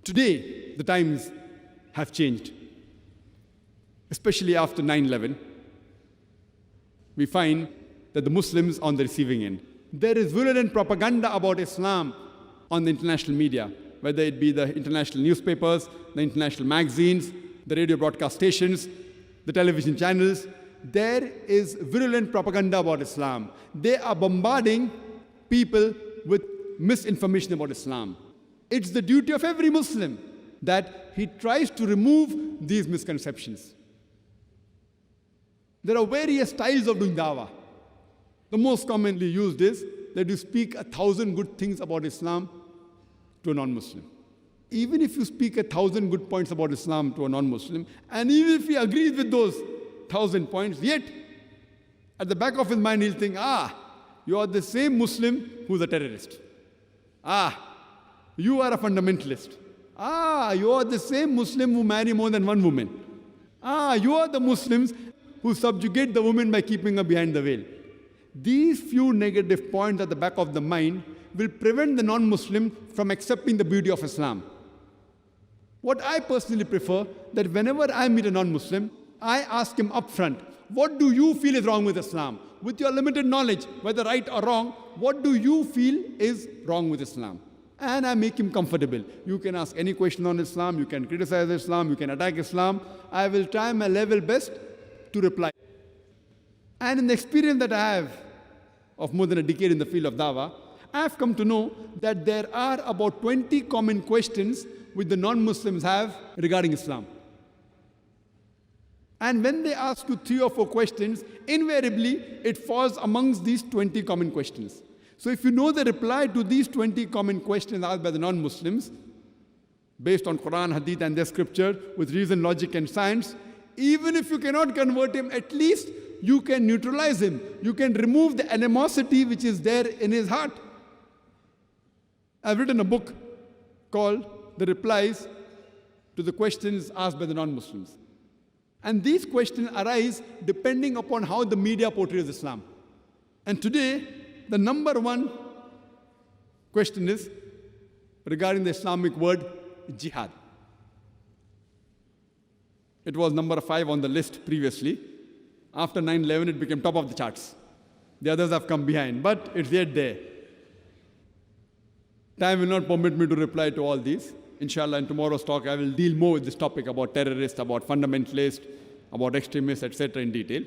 Today, the times have changed, especially after 9/11. We find that the Muslims on the receiving end. There is virulent propaganda about Islam on the international media, whether it be the international newspapers, the international magazines, the radio broadcast stations, the television channels. There is virulent propaganda about Islam. They are bombarding people with misinformation about Islam. It's the duty of every Muslim that he tries to remove these misconceptions. There are various styles of doing dawah. The most commonly used is that you speak 1,000 good things about Islam to a non-Muslim. Even if you speak 1,000 good points about Islam to a non-Muslim, and even if he agrees with those 1,000 points, yet at the back of his mind he'll think, you are the same Muslim who's a terrorist. You are a fundamentalist. You are the same Muslim who marry more than one woman. You are the Muslims who subjugate the woman by keeping her behind the veil. These few negative points at the back of the mind will prevent the non-Muslim from accepting the beauty of Islam. What I personally prefer, that whenever I meet a non-Muslim, I ask him upfront, what do you feel is wrong with Islam? With your limited knowledge, whether right or wrong, what do you feel is wrong with Islam? And I make him comfortable. You can ask any question on Islam, you can criticize Islam, you can attack Islam. I will try my level best to reply. And in the experience that I have of more than a decade in the field of dawah, I have come to know that there are about 20 common questions which the non-Muslims have regarding Islam. And when they ask you 3 or 4 questions, invariably it falls amongst these 20 common questions. So if you know the reply to these 20 common questions asked by the non-Muslims, based on Quran, Hadith and their scripture, with reason, logic and science, even if you cannot convert him, at least you can neutralize him. You can remove the animosity which is there in his heart. I've written a book called The Replies to the Questions Asked by the Non-Muslims. And these questions arise depending upon how the media portrays Islam. And today, the number one question is regarding the Islamic word jihad. It was number 5 on the list previously. After 9/11, it became top of the charts. The others have come behind, but it's yet there. Time will not permit me to reply to all these. Inshallah, in tomorrow's talk, I will deal more with this topic about terrorists, about fundamentalists, about extremists, etc. in detail.